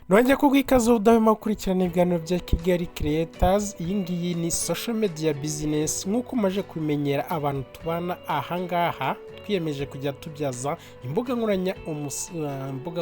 nongeye kubwikaze udahwema gukurikirana ibiganiro bya Kigali Creators. Iyi ngiyi ni social media business nk'uko umaze kubimenyera abantu tubana ahangaha. Twiyemeje kujya tubyaza imbuga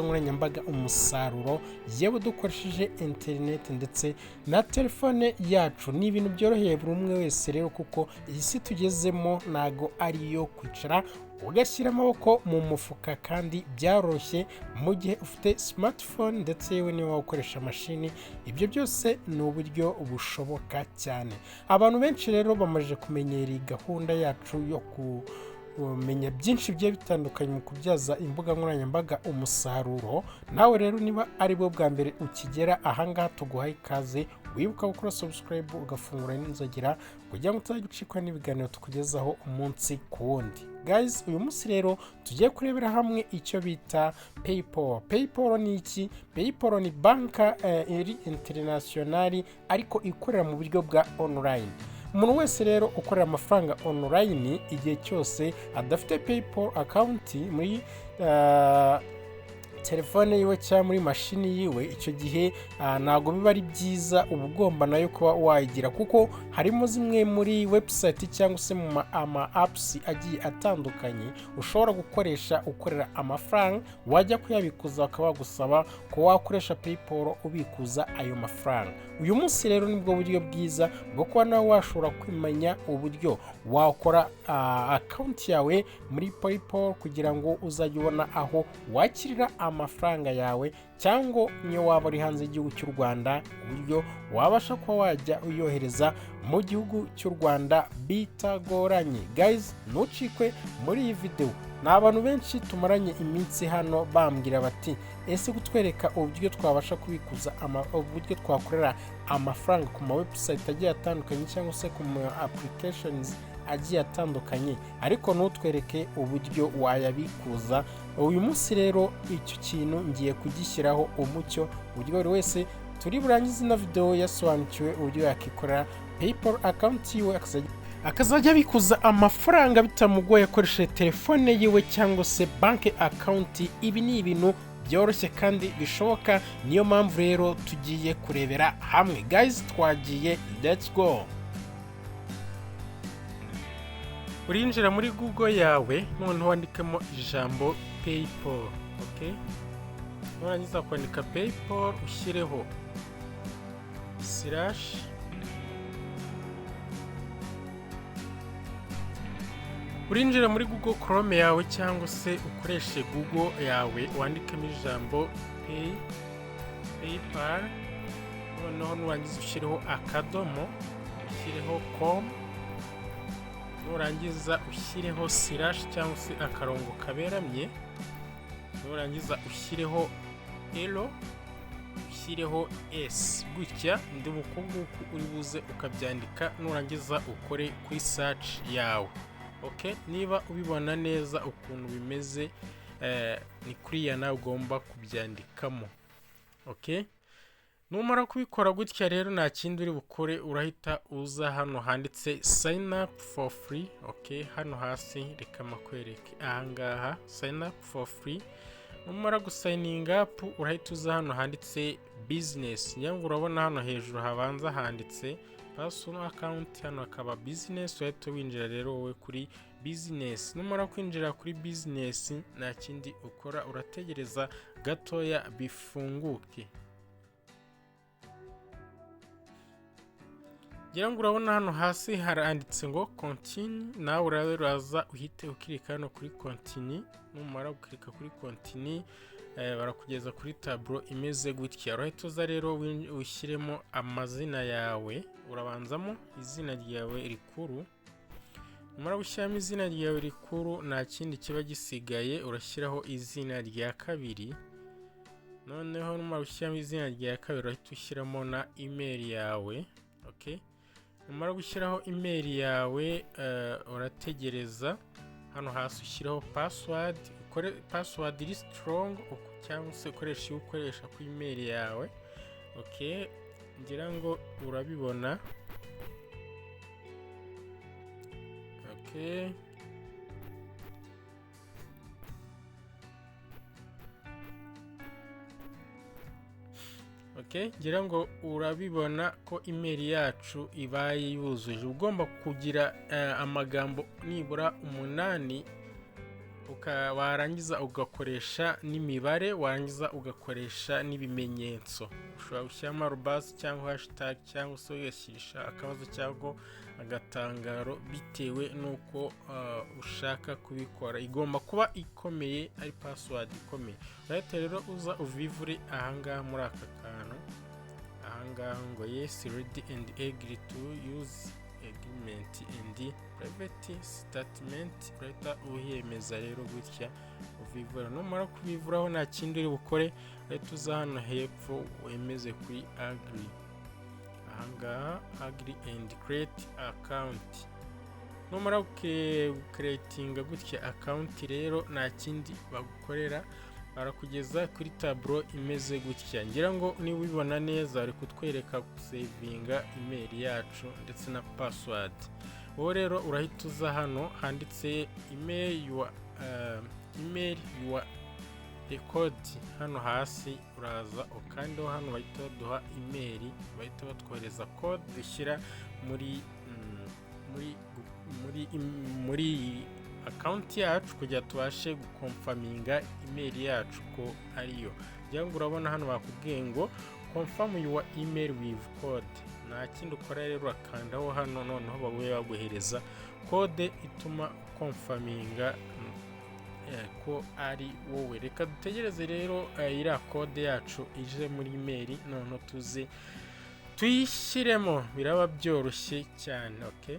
nkoranyambaga umusaruro, yewe dukoresheje internet ndetse na telefone yacu. Ni ibintu byoroheye buri umwe wese rero, kuko iyi si tugezemo ntago ari iyo kwicara ugashyira amaboko mu mufuka, kandi byaroroshye mu gihe ufite smartphone ndetse yewe niba ukoresha mashini. Ibyo byose ni uburyo bushoboka cyane. Abantu benshi rero bamaze kumenyera iyi gahunda yacu yo kumenya byinshi bigiye bitandukanye mu kubyaza imbuga nkoranyambaga umusaruro. Nawe rero niba ari bwo bwa mbere ukigera ahangaha, tuguhaye ikaze. Wibuka gukora subscribe, ugafungura n'inzogera kugira ngo utazajya ucikwa n'ibiganiro tukugezaho umunsi ku wundi. Guys, uyu munsi rero tugiye kurebera hamwe icyo bita PayPal. PayPal ni iki? PayPal ni banka internationali ariko ikorera mu buryo bwa online. Umuntu wese rero ukorera amafaranga online, igihe cyose adafite PayPal account muri telefone yiwe cyangwa muri mashini yiwe, icyo gihe ntabwo biba ari byiza. uba ugomba nayo kuba wayigira, kuko harimo zimwe muri website cyangwa se mu ama apps agiye atandukanye ushobora gukoresha ukorera amafaranga. Wajya kuyabikuza bakaba bagusaba ko wakoresha PayPal ubikuza ayo mafaranga. Uyu munsi rero nibwo buryo bwiza bwo kuba nawe washobora kwimenya uburyo wakora account yawe muri PayPal, kugira ngo uzajye ubona aho wakirira amafaranga yawe, cyangwa niyo waba uri hanze y'igihugu cy'u Rwanda, uburyo wabasha kuba wajya uyohereza mu gihugu cy'u Rwanda bitagoranye. Guys, ntucikwe muri iyi video. Ni abantu benshi tumaranye iminsi hano bambwira bati, ese kutwereka uburyo twabasha kubikuza uburyo twakorera amafaranga ku ma website agiye atandukanye cyangwa se ku ma applications agiye atandukanye, ariko ntutwereke uburyo wayabikuza. Uyu munsi rero icyo kintu ngiye kugishyiraho umucyo, uburyo buri wese turi burangize ino video yasobanukiwe uburyo yakikorera PayPal account yiwe, akazajya abikuza amafaranga bitamugoye akoresheje telefone yiwe cyangwa se bank account. Ibi ni ibintu byoroshye kandi bishoboka, niyo mpamvu rero tugiye kurebera hamwe. Guys, twagiye, let's go. Urinjira muri Google yawe, noneho wandikamo ijambo PayPal, okay? Nurangiza kwandika PayPal, ushyireho slash urinjira muri Google Chrome yawe cyangwa se ukoreshe Google yawe, wandikamo ijambo PayPal, noneho nurangiza ushyireho akadomo, ushyireho com, nurangiza ushyireho slash cyangwa se akarongo kaberamye, nurangiza ushyireho elo, ushyireho s, gutya ndi bukunguku uri buze ukabyandika, nurangiza ukore kuri search yawe. Okay, niba ubibona neza ukuntu bimeze, ni kuriya nawe ugomba kubyandikamo. Okay, numara kubikora gutya rero nta kindi uri bukore, urahita uza hano handitse sign up for free. Okay, hano hasi reka makwereke ahangaha sign up for free. Numara gusigning up urahita uza hano handitse business. Nyango urabona hano hejuru habanza handitse personal account, hano akaba business. Urahita winjira rero wowe kuri business. Numara kwinjira kuri business nta kindi ukora, urategereza gatoya bifunguke. Ngira ngo urabona hano hasi haranditse ngo continue. Nawe uraza uhite ukirika hano kuri continue. Numara gukirika kuri continue, barakugeza kuri tableau imeze gutya. Urahita uza rero ushyiremo amazina yawe, urabanzamo izina ryawe rikuru. Numara gushyiramo izina ryawe rikuru nta kindi kiba gisigaye, urashyiraho izina rya kabiri. Noneho numara gushyiramo izina rya kabiri urahita ushyiramo na email yawe. Okay, numara gushyiraho email yawe, urategereza. Hano hasi ushyiraho password, ukore password iri strong cyangwa se ukoresha ku email yawe. Okay, ngira ngo urabibona. Okay, Okay, ngira ngo urabibona ko email yacu ibaye yuzuje. Ugomba kugira amagambo nibura 8, warangiza ugakoresha n'imibare, warangiza ugakoresha n'ibimenyetso. Ushobora gushyiramo arobase cyangwa hashtag cyangwa se ugashyisha akabazo cyangwa agatangaro bitewe nuko ushaka kubikora. Igomba kuba ikomeye, ari password ikomeye. Urahita rero uza uvivure ahangaha muri aka kantu ahangaha ngo yes ready and agree to use agreement and private statement. Urahita uhiyemeza rero gutya uvivura. Numara kubivuraho nta kindi uri bukore, urahita uza hano hepfo wemeze kuri agree ahangaha, agree and create account. Numara creating gutya account rero nta kindi bagukorera, barakugeza kuri tableau imeze gutya. Ngira ngo niba ubibona neza ari kutwereka gusavinga email yacu ndetse na password. Wowe rero urahita uza hano handitse email your record, hano hasi uraza ukandaho hano bahita baduha email, bahita batwohereza code dushyira muri account yacu kugira tubashe gukonfaminga email yacu ko ariyo. Ngira ngo urabona hano bakubwiye ngo confirm your email with code. Nta kindi ukora rero urakandaho hano, noneho baguye baguhereza code ituma konfaminga ko ari wowe. Reka dutegereze rero iriya code yacu ije muri email, noneho tuze tuyishyiremo, biraba byoroshye cyane. Okay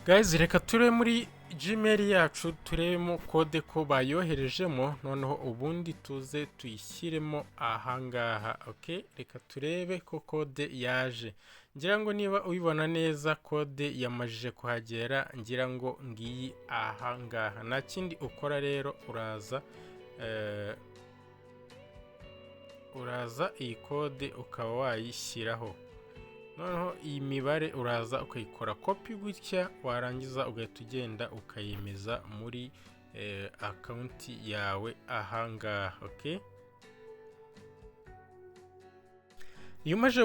guys, reka turebe muri Gmail yacu turebemo code ko bayoherejemo, noneho ubundi tuze tuyishyiremo ahangaha. Okay, reka turebe ko code yaje. Ngira ngo niba ubibona neza code yamajije kuhagera, ngira ngo ngiyi ahangaha. Nta kindi ukora rero, uraza iyi code ukaba wayishyiraho, noneho iyi mibare uraza ukayikora copy gutya, warangiza ugahita ugenda ukayemeza muri account yawe ahangaha. Okay, iyo umaze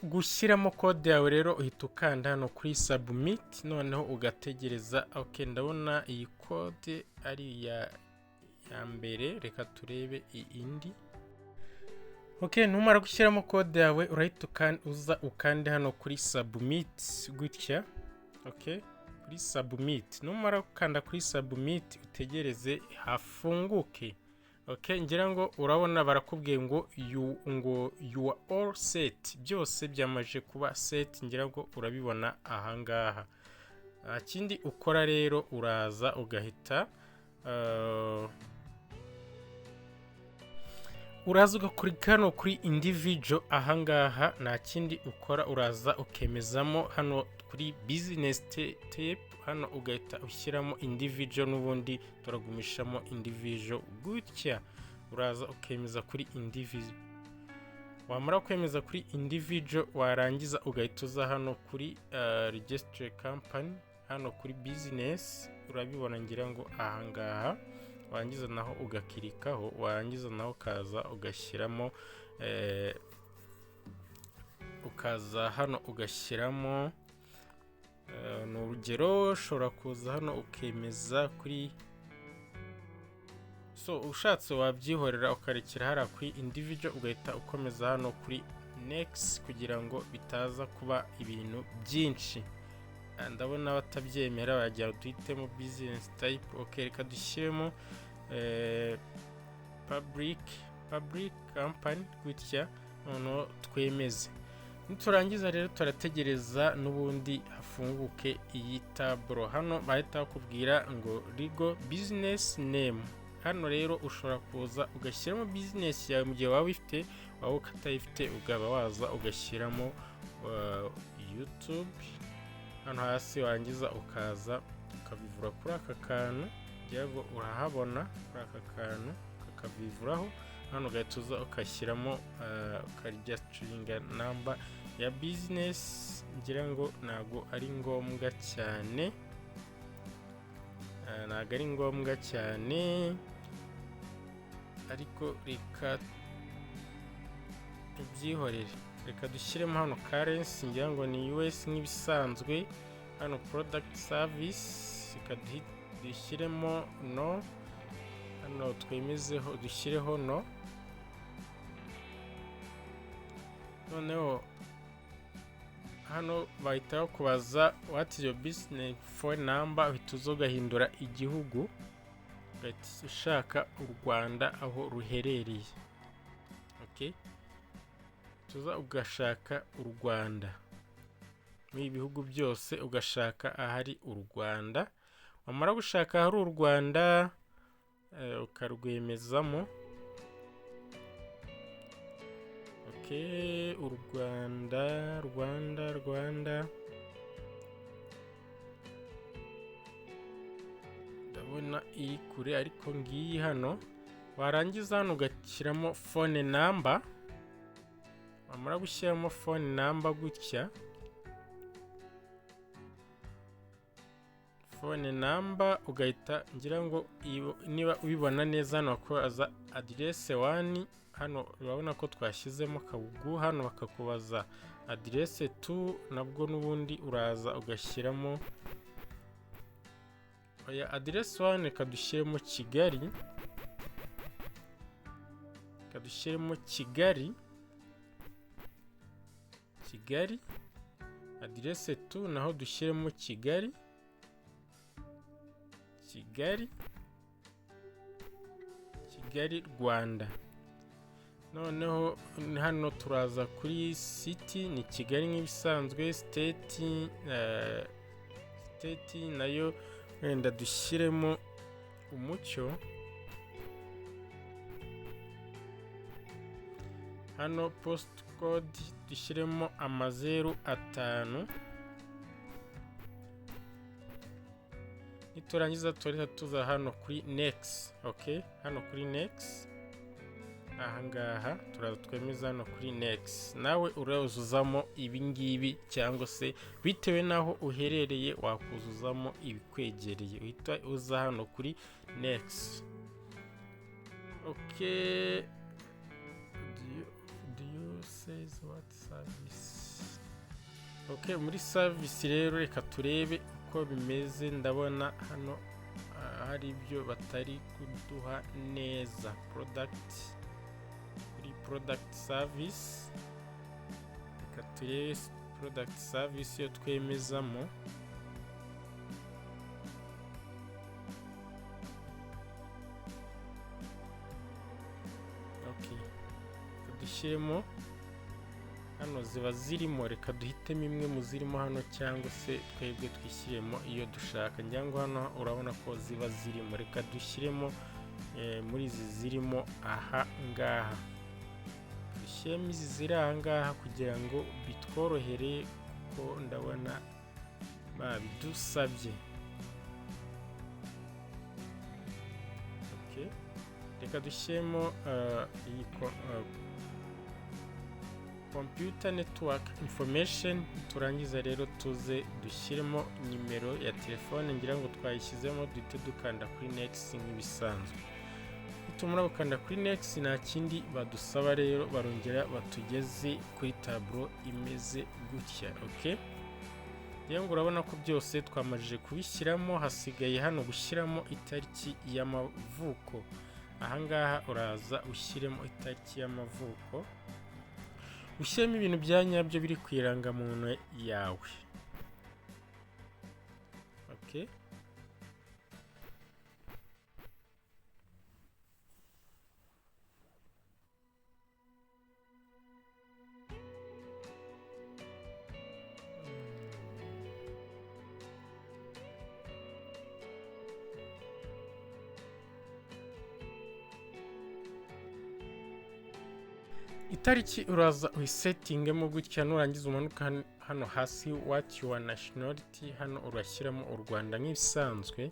gushyiramo code yawe rero uhita ukanda hano kuri submit, noneho ugategereza. Okay, ndabona iyi code ari ya mbere, reka turebe indi. Okay, numara gushyiramo code yawe urahita uza ukande hano kuri submit gutya. Okay, kuri submit. Numara gukanda kuri submit utegereze hafunguke. Okay, ngira ngo urabona barakubwiye ngo you are all set. Byose byamaje kuba set, ngira ngo urabibona ahangaha. Kindi ukora rero uraza ugahita uraza ugakurika hano kuri individual ahangaha. Nta kindi ukora, uraza ukemezamo hano kuri business type, hano ugahita ushyiramo individual, n'ubundi turagumishamo individual gutya. Uraza ukemeza kuri individual. Wamara kwemeza kuri individual, warangiza ugahita uza hano kuri register company, hano kuri business, urabibona ngira ngo ahangaha. Warangiza naho ugakirikaho, warangiza naho ukaza ugashyiramo ukaza hano ugashyiramo n'urugero. Ushobora kuza hano ukemeza kuri, ushatse wabyihorera ukarekera hariya kuri individual, ugahita ukomeza hano kuri next kugira ngo bitaza kuba ibintu byinshi. Ndabona batabyemera, bajya duhitemo business type. Okay, reka dushyiremo public company gutya, noneho twemeze. Niturangiza rero turategereza n'ubundi hafunguke iyi tableau. Hano bahita bakubwira ngo legal business name. Hano rero ushobora kuza ugashyiramo business yawe mu gihe waba ufite, waba utayifite ukaba waza ugashyiramo YouTube hano hasi. Warangiza ukaza ukabivura kuri aka kantu, ngira ngo urahabona kuri aka kantu kakavivuraho. Hano ugahita uza ukashyiramo ukaregisteringa number ya business. Ngira ngo ntago ari ngombwa cyane, ariko reka tubyihorere. Reka dushyiremo hano currency, ngira ngo ni US nk'ibisanzwe. Hano product service, reka dushyiremo no. Hano twemezeho dushyireho no. Noneho hano bahita kubaza what is your business phone number, uhita uza ugahindura igihugu, ugahita ushaka u Rwanda aho ruherereye. Okay, tuza ugashaka u Rwanda muri ibihugu byose, ugashaka ahari u Rwanda. Wamara gushaka ahari u Rwanda ukarwemezamo. Okay, u Rwanda ndabona iri kure ariko ngiyi hano. Warangiza hano ugashyiramo phone number. Wamara gushyiramo phone number gutya, phone number ugahita, ngira ngo niba ubibona neza hano bakubaza address 1. Hano urabona ko twashyizemo Kabugu. Hano bakakubaza address 2, nabwo n'ubundi uraza ugashyiramo oya address 1. Reka dushyiremo Kigali, Kigali. Address 2 naho dushyiremo Kigali, Rwanda. Noneho hano turaza kuri city, ni Kigali nk'ibisanzwe. State nayo wenda dushyiremo Umucyo. Hano post code dushyiremo 05. Niturangiza turahita tuza hano kuri next. Okay, hano kuri next, ahangaha turaza twemeza hano kuri next. Nawe uruzuzamo ibingibi, cyangwa se bitewe naho uherereye wakuzuzamo ibikwegereye. Uhita uza hano kuri next. Okay, do you say what service? Okay, muri service rero reka turebe uko bimeze. Ndabona hano hari ibyo batari kuduha neza. Product service, reka turebe product service yo twemezamo. Okay, dushyiremo hano ziba zirimo. Reka duhitemo imwe mu zirimo hano, cyangwa se twebwe twishyiremo iyo dushaka. Ngira ngo hano urabona ko ziba zirimo. Reka dushyiremo muri izi zirimo aha ngaha. Dushyiremo izi ziri aha ngaha kugira ngo bitworohere, ko ndabona babidusabye. Okay, reka dushyiremo iyi computer network information. Turangiza rero tuze dushyiremo nimero ya telefone. Ngira ngo twayishyizemo, duhite dukanda kuri next nk'ibisanzwe. Tumara gukanda kuri next, nta kindi badusaba rero, barongera batugeze kuri tableau imeze gutya. Okay, rero urabona ko byose twamajije kubishyiramo. Hasigaye hano gushyiramo itariki y'amavuko. Ahangaha uraza ushyiremo itariki y'amavuko, ushyiremo ibintu bya nyabyo biri ku irangamuntu yawe. Okay, itariki uraza uyisetingemo gutya. Nurangiza umanuka hano hasi what your nationality. Hano urashyiramo u Rwanda nk'ibisanzwe.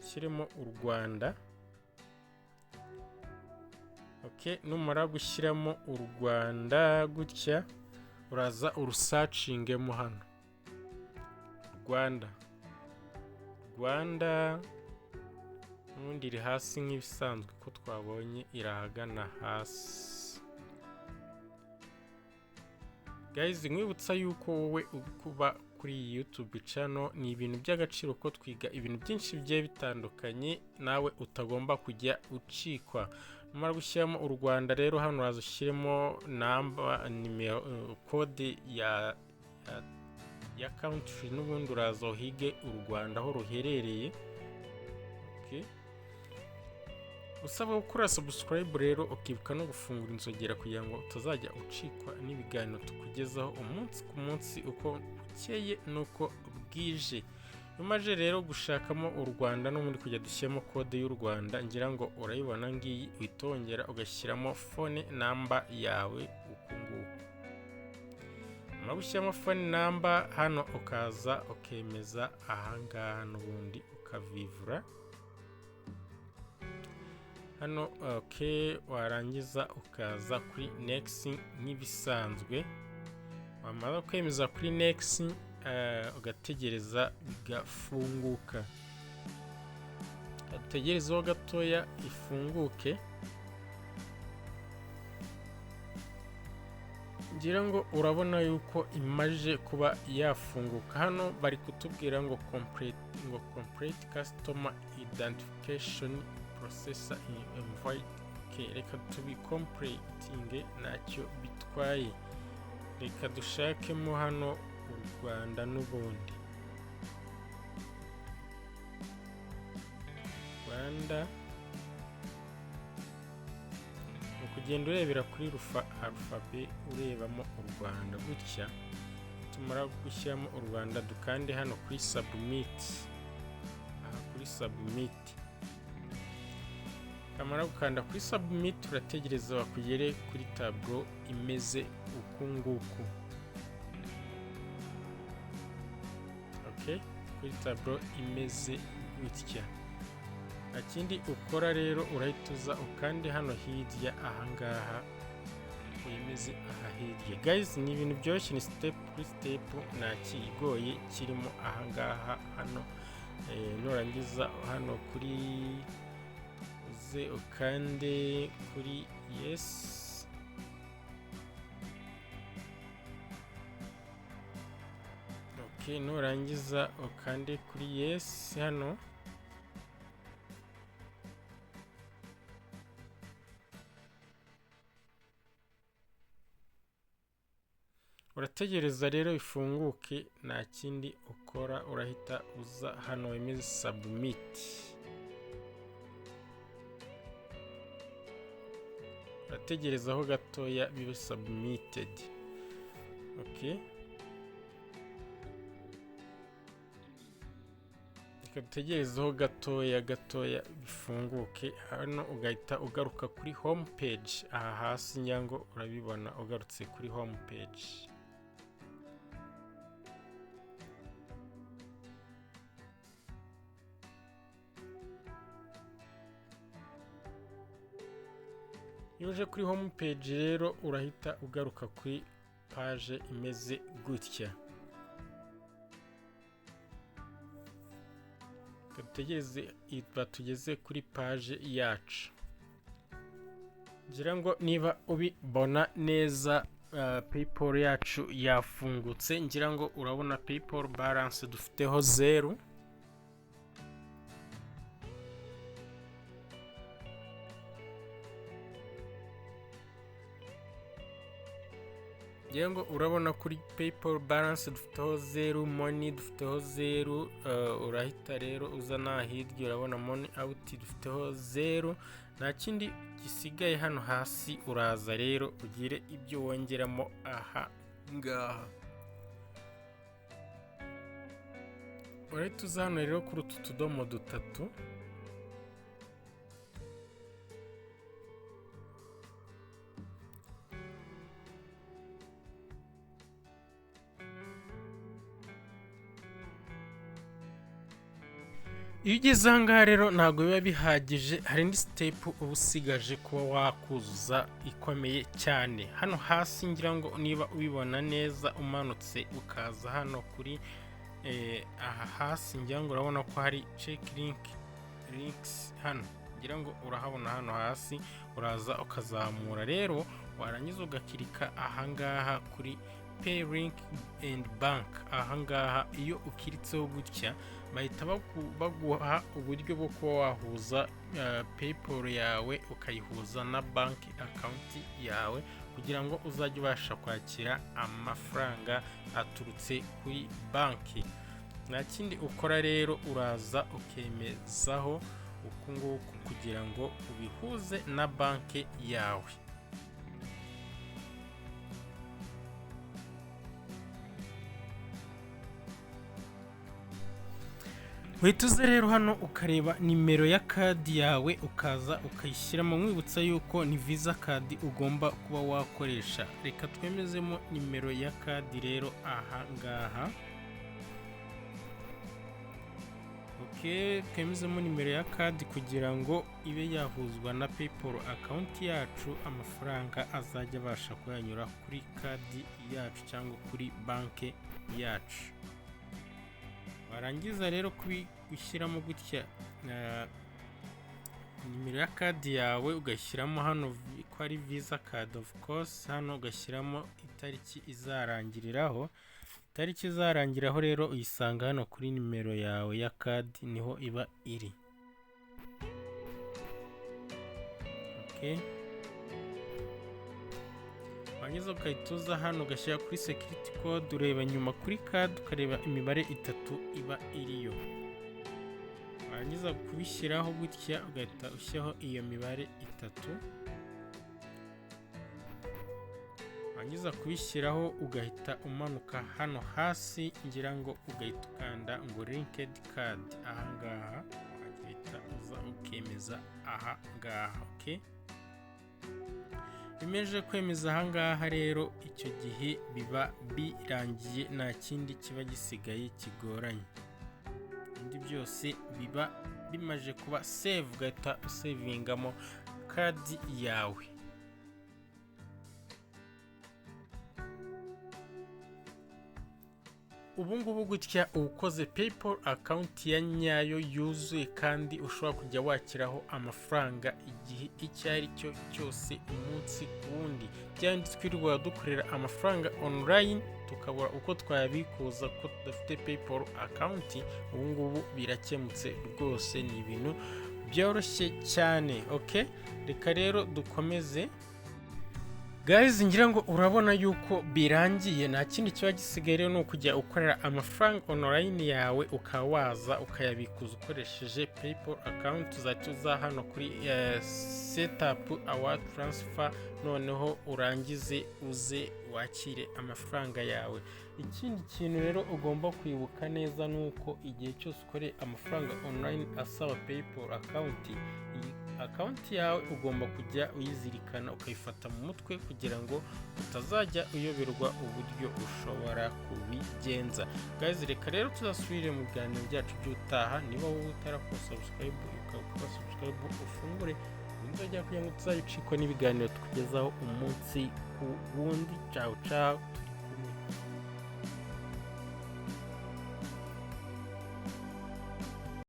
Shyiremo u Rwanda. Okay, numara gushyiramo u Rwanda gutya, uraza urusearchingemo hano Rwanda. ubundi iri hasi nk'ibisanzwe ko twabonye irahagana hasi. Guys, nkwibutsa yuko wowe kuba kuri iyi YouTube channel ni ibintu by'agaciro ko twiga ibintu byinshi bigiye bitandukanye, nawe utagomba kujya ucikwa. Numara gushyiramo u Rwanda rero hano uraza ushyiremo namba nimero code ya country, n'ubundi uraza uhige u Rwanda aho ruherereye. Okay. Usaba gukora subscribe rero ukibuka no gufungura inzogera kugira ngo utazajya ucikwa n'ibiganiro tukugezaho umunsi ku munsi uko bukeye nuko bwije. Umaje rero gushakamo u Rwanda no muri kujya dushyiramo code y'u Rwanda, ngira ngo urayibona ngiyi, witongera ugashyiramo phone number yawe uko nguko. Numara gushyiramo phone number hano ukaza ukemeza ahangaha n'ubundi ukavivura hano. Okay, warangiza ukaza kuri next nk'ibisanzwe. Wamara kwemeza kuri next ugategereza bigafunguka. Utegerezeho gatoya ifunguke. Ngira ngo urabona yuko imaje kuba yafunguka. Hano bari kutubwira ngo complete customer identification processor invite. Okay, reka tubicompleting nacyo bitwaye. Reka dushakemo hano u Rwanda n'ubundi. Rwanda ukugenda urebera kuri alphabet urebamo u Rwanda gutya. Tumara gushyiramo u Rwanda dukande hano kuri submit. Aha kuri submit. Kamara gukanda kuri submit urategereza bakugere kuri tableau imeze uku nguku. Okay, kuri tableau imeze gutya. Akindi ukora rero urahituza ukande hano hirya ahangaha imeze aha hirya. Guys, ni ibintu byoroshye, ni step kuri step, nta kigoye kirimo ahangaha. Hano nurangiza hano kuri uze ukande kuri yes. Okay, nurangiza ukande kuri yes hano. Urategereza rero ifunguke, nta kindi ukora, urahita uza hano wemeze submit. Urategerezaho gatoya bibe submitted. Okay, utegerezaho gatoya bifunguke. Hano ugahita ugaruka kuri home page. Aha hasi nyango urabibona ugarutse kuri home page. Iyo uje kuri home page rero urahita ugaruka kuri page imeze gutya. Tutegereze batugeze kuri page yacu. Ngira ngo niba ubibona neza, PayPal yacu yafungutse. Ngira ngo urabona PayPal balance dufiteho 0. Ngira ngo urabona kuri PayPal balance dufiteho 0, money dufiteho 0. Urahita rero uzana hirya urabona money out dufiteho 0. Nta kindi gisigaye hano hasi, uraza rero ugire ibyo wongeramo aha ngaha. Urahita uza hano rero kuri utu tudomo dutatu. Iyo ugeze aha ngaha rero ntabwo biba bihagije, hari indi step uba usigaje kuba wakuzuza ikomeye cyane. Hano hasi ngira ngo niba ubibona neza umanutse ukaza hano kuri aha hasi ngira ngo urabona ko hari check link links hano, ngira ngo urahabona hano hasi, uraza ukazamura rero, warangiza ugakirika ahangaha kuri pay link and bank. Ahangaha iyo ukiritseho gutya bahita baguha uburyo bwo kuba wahuza PayPal yawe ukayihuza na bank account yawe kugira ngo uzajye ubasha kwakira amafaranga aturutse kuri banki. Nta kindi ukora rero, uraza ukemezaho uku nguku kugira ngo ubihuze na banki yawe. Wituze rero hano ukareba nimero ya kadi yawe, ukaza ukayishyiramo, mwibutsa yuko ni Visa card ugomba kuba wakoresha. Reka twemezemo nimero ya kadi rero aha ngaha. Twemezemo nimero ya kadi kugira ngo ibe yahuzwa na PayPal account yacu, amafaranga azajya abasha kuyanyura kuri kadi yacu cyangwa kuri banki yacu. Warangiza rero gushyiramo gutya nimero ya kadi yawe, ugashyiramo hano ko ari Visa card of course, hano ugashyiramo itariki izarangiriraho. Itariki izarangiraho rero uyisanga hano kuri nimero yawe ya kadi, niho iba iri. Warangiza ukayituza hano, ugashyira kuri security code, ureba nyuma kuri kadi ukareba imibare 3 iba iriyo. Warangiza kubishyiraho gutya ugahita ushyiraho iyo mibare 3. Warangiza kubishyiraho ugahita umanuka hano hasi, ngira ngo ugahita ukanda ngo linked card ahangaha, ugahita uza ukemeza ahangaha. Bimeje kwemeza ahangaha rero, icyo gihe biba birangiye, nta kindi kiba gisigaye kigoranye. Ibindi byose biba bimaje kuba save, ugahita usavingamo kadi yawe. Ubu ngubu gutya ukoze PayPal account ya nyayo yuzuye, kandi ushobora kujya wakiraho amafaranga igihe icyo ari cyo cyose, umunsi ku wundi. Byandi twirirwa dukorera amafaranga online tukabura uko twayabikuza ko tudafite PayPal account, ubu ngubu birakemutse rwose, ni ibintu byoroshye cyane. Reka rero dukomeze. Guys, ngira ngo urabona yuko birangiye, nta kindi kiba gisigaye rero, ni ukujya ukorera amafaranga online yawe, ukawaza ukayabikuza ukoresheje PayPal account. Uzatuza hano kuri setup our transfer, noneho urangize uze wakire amafaranga yawe. Ikindi kintu rero ugomba kwibuka neza nuko igihe cyose ukoreye amafaranga online asaba PayPal account yawe ugomba kujya uyizirikana, ukayifata mu mutwe kugira ngo utazajya uyoberwa uburyo ushobora kubigenza. Guys, reka rero tuzasubire mu biganiro byacu by'utaha. Niba wowe utarakora subscribe, ukaba subscribe, ufungure inzogera kugira ngo tuzayicikwa n'ibiganiro tukugezaho umunsi ku wundi. Ciao ciao.